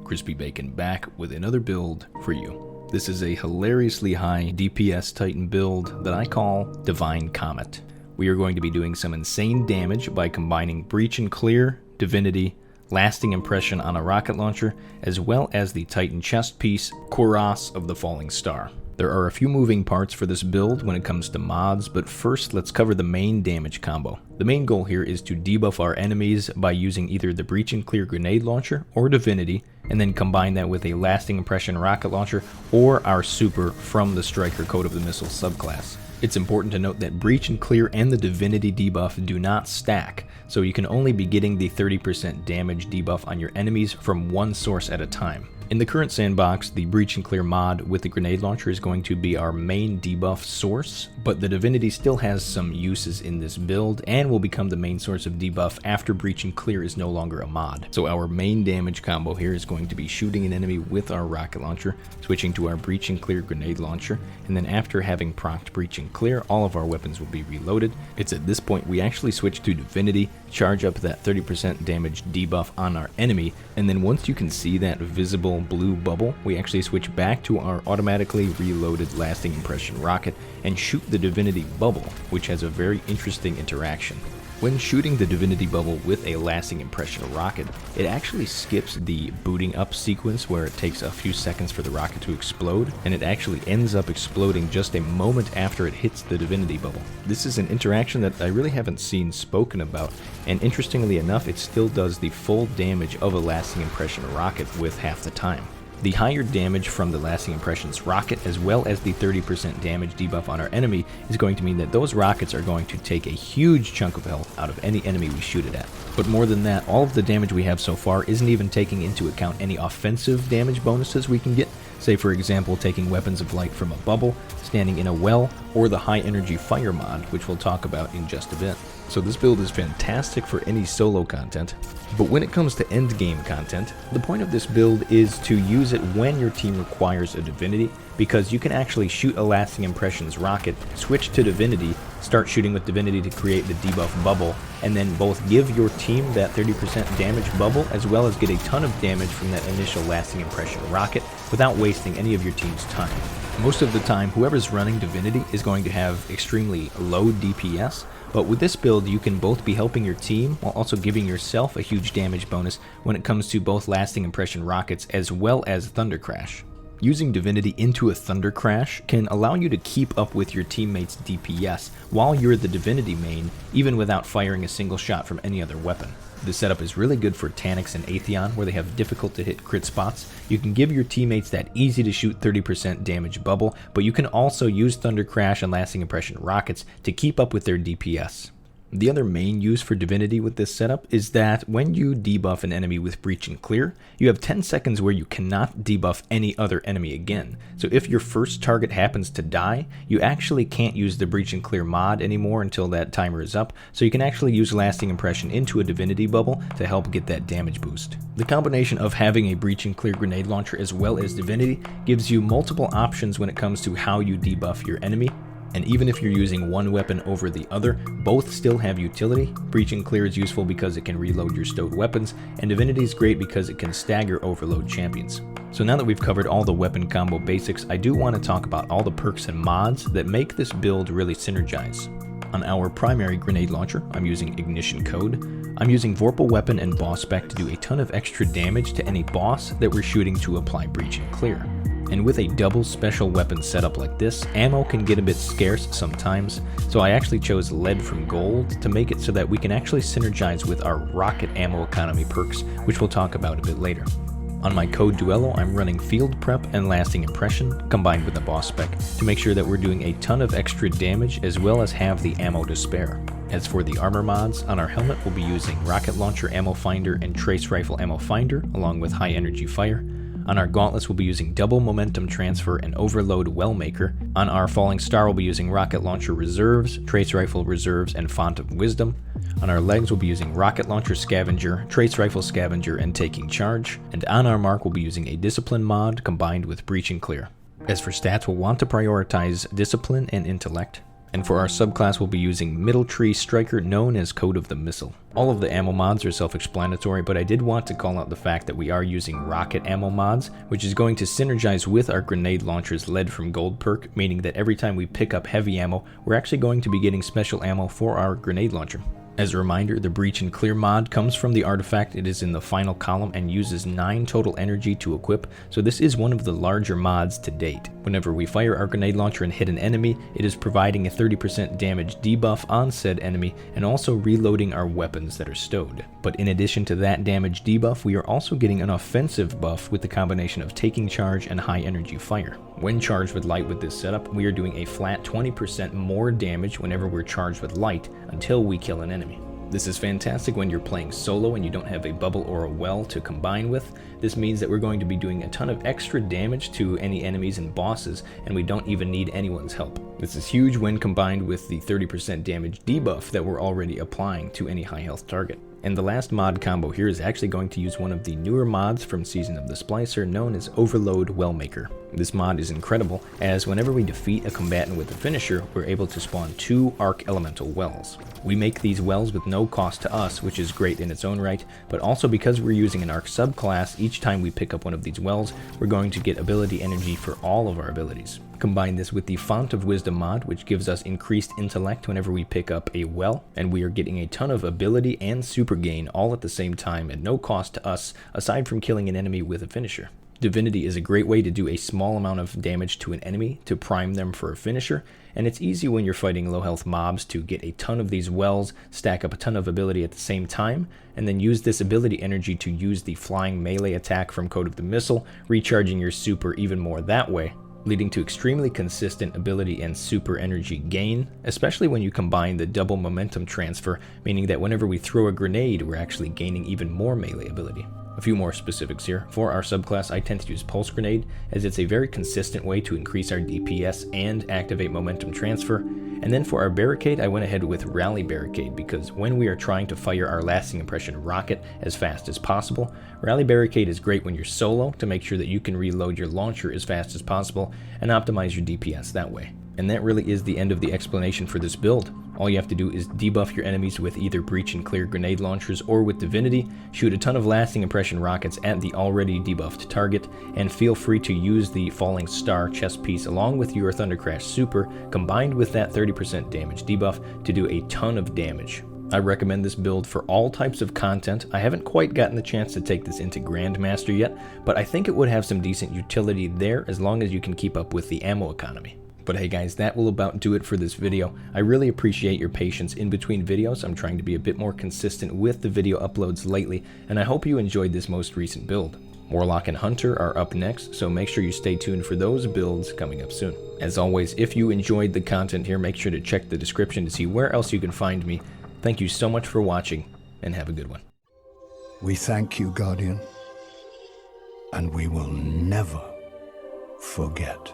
Crispy Bacon, back with another build for you. This is a hilariously high DPS Titan build that I call Divine Comet. We are going to be doing some insane damage by combining Breach and Clear, Divinity, Lasting Impression on a rocket launcher, as well as the Titan chest piece, Kuros of the Falling Star. There are a few moving parts for this build when it comes to mods, but first let's cover the main damage combo. The main goal here is to debuff our enemies by using either the Breach and Clear grenade launcher or Divinity, and then combine that with a Lasting Impression rocket launcher or our super from the Striker Code of the Missile subclass. It's important to note that Breach and Clear and the Divinity debuff do not stack, so you can only be getting the 30% damage debuff on your enemies from one source at a time. In the current sandbox, the Breach and Clear mod with the grenade launcher is going to be our main debuff source, but the Divinity still has some uses in this build and will become the main source of debuff after Breach and Clear is no longer a mod. So our main damage combo here is going to be shooting an enemy with our rocket launcher, switching to our Breach and Clear grenade launcher, and then after having procced Breach and Clear, all of our weapons will be reloaded. It's at this point we actually switch to Divinity, charge up that 30% damage debuff on our enemy, and then once you can see that visible blue bubble, we actually switch back to our automatically reloaded Lasting Impression rocket and shoot the Divinity bubble, which has a very interesting interaction. When shooting the Divinity bubble with a Lasting Impression rocket, it actually skips the booting up sequence where it takes a few seconds for the rocket to explode, and it actually ends up exploding just a moment after it hits the Divinity bubble. This is an interaction that I really haven't seen spoken about, and interestingly enough, it still does the full damage of a Lasting Impression rocket with half the time. The higher damage from the Lasting Impressions rocket, as well as the 30% damage debuff on our enemy, is going to mean that those rockets are going to take a huge chunk of health out of any enemy we shoot it at. But more than that, all of the damage we have so far isn't even taking into account any offensive damage bonuses we can get, say for example taking Weapons of Light from a bubble, standing in a well, or the high energy fire mod, which we'll talk about in just a bit. So this build is fantastic for any solo content, but when it comes to endgame content, the point of this build is to use it when your team requires a Divinity, because you can actually shoot a Lasting Impressions rocket, switch to Divinity, start shooting with Divinity to create the debuff bubble, and then both give your team that 30% damage bubble as well as get a ton of damage from that initial Lasting Impression rocket without wasting any of your team's time. Most of the time, whoever's running Divinity is going to have extremely low DPS, but with this build you can both be helping your team while also giving yourself a huge damage bonus when it comes to both Lasting Impression rockets as well as Thundercrash. Using Divinity into a Thundercrash can allow you to keep up with your teammates' DPS while you're the Divinity main, even without firing a single shot from any other weapon. This setup is really good for Taniks and Atheon, where they have difficult to hit crit spots. You can give your teammates that easy to shoot 30% damage bubble, but you can also use Thundercrash and Lasting Impression rockets to keep up with their DPS. The other main use for Divinity with this setup is that when you debuff an enemy with Breach and Clear, you have 10 seconds where you cannot debuff any other enemy again. So if your first target happens to die, you actually can't use the Breach and Clear mod anymore until that timer is up, so you can actually use Lasting Impression into a Divinity bubble to help get that damage boost. The combination of having a Breach and Clear grenade launcher as well as Divinity gives you multiple options when it comes to how you debuff your enemy. And even if you're using one weapon over the other, both still have utility. Breach and Clear is useful because it can reload your stowed weapons, and Divinity is great because it can stagger overload champions. So now that we've covered all the weapon combo basics, I do want to talk about all the perks and mods that make this build really synergize. On our primary grenade launcher, I'm using Ignition Code. I'm using Vorpal Weapon and Boss Spec to do a ton of extra damage to any boss that we're shooting to apply Breach and Clear. And with a double special weapon setup like this, ammo can get a bit scarce sometimes, so I actually chose Lead from Gold to make it so that we can actually synergize with our rocket ammo economy perks, which we'll talk about a bit later. On my Code Duello, I'm running Field Prep and Lasting Impression combined with a Boss Spec to make sure that we're doing a ton of extra damage as well as have the ammo to spare. As for the armor mods, on our helmet we'll be using Rocket Launcher Ammo Finder and Trace Rifle Ammo Finder along with High Energy Fire. On our gauntlets, we'll be using Double Momentum Transfer and Overload Wellmaker. On our Falling Star, we'll be using Rocket Launcher Reserves, Trace Rifle Reserves, and Font of Wisdom. On our legs, we'll be using Rocket Launcher Scavenger, Trace Rifle Scavenger, and Taking Charge. And on our mark, we'll be using a Discipline mod combined with Breach and Clear. As for stats, we'll want to prioritize Discipline and Intellect. And for our subclass, we'll be using Middle Tree Striker, known as Code of the Missile. All of the ammo mods are self-explanatory, but I did want to call out the fact that we are using rocket ammo mods, which is going to synergize with our grenade launcher's lead from gold perk, meaning that every time we pick up heavy ammo, we're actually going to be getting special ammo for our grenade launcher. As a reminder, the Breach and Clear mod comes from the artifact. It is in the final column and uses 9 total energy to equip, so this is one of the larger mods to date. Whenever we fire our grenade launcher and hit an enemy, it is providing a 30% damage debuff on said enemy and also reloading our weapons that are stowed. But in addition to that damage debuff, we are also getting an offensive buff with the combination of taking charge and high energy fire. When charged with light with this setup, we are doing a flat 20% more damage whenever we're charged with light until we kill an enemy. This is fantastic when you're playing solo and you don't have a bubble or a well to combine with. This means that we're going to be doing a ton of extra damage to any enemies and bosses, and we don't even need anyone's help. This is huge when combined with the 30% damage debuff that we're already applying to any high health target. And the last mod combo here is actually going to use one of the newer mods from Season of the Splicer, known as Overload Wellmaker. This mod is incredible, as whenever we defeat a combatant with a finisher, we're able to spawn 2 Arc Elemental wells. We make these wells with no cost to us, which is great in its own right, but also because we're using an Arc subclass, each time we pick up one of these wells, we're going to get ability energy for all of our abilities. Combine this with the Font of Wisdom mod, which gives us increased intellect whenever we pick up a well, and we are getting a ton of ability and super gain all at the same time at no cost to us, aside from killing an enemy with a finisher. Divinity is a great way to do a small amount of damage to an enemy to prime them for a finisher, and it's easy when you're fighting low health mobs to get a ton of these wells, stack up a ton of ability at the same time, and then use this ability energy to use the flying melee attack from Code of the Missile, recharging your super even more that way, leading to extremely consistent ability and super energy gain, especially when you combine the double momentum transfer, meaning that whenever we throw a grenade, we're actually gaining even more melee ability. A few more specifics here. For our subclass, I tend to use Pulse Grenade, as it's a very consistent way to increase our DPS and activate momentum transfer. And then for our Barricade, I went ahead with Rally Barricade, because when we are trying to fire our lasting impression rocket as fast as possible, Rally Barricade is great when you're solo to make sure that you can reload your launcher as fast as possible and optimize your DPS that way. And that really is the end of the explanation for this build. All you have to do is debuff your enemies with either Breach and Clear grenade launchers or with Divinity, shoot a ton of lasting impression rockets at the already debuffed target, and feel free to use the Falling Star chest piece along with your Thundercrash super, combined with that 30% damage debuff, to do a ton of damage. I recommend this build for all types of content. I haven't quite gotten the chance to take this into Grandmaster yet, but I think it would have some decent utility there as long as you can keep up with the ammo economy. But hey guys, that will about do it for this video. I really appreciate your patience in between videos. I'm trying to be a bit more consistent with the video uploads lately, and I hope you enjoyed this most recent build. Warlock and Hunter are up next, so make sure you stay tuned for those builds coming up soon. As always, if you enjoyed the content here, make sure to check the description to see where else you can find me. Thank you so much for watching, and have a good one. We thank you, Guardian, and we will never forget.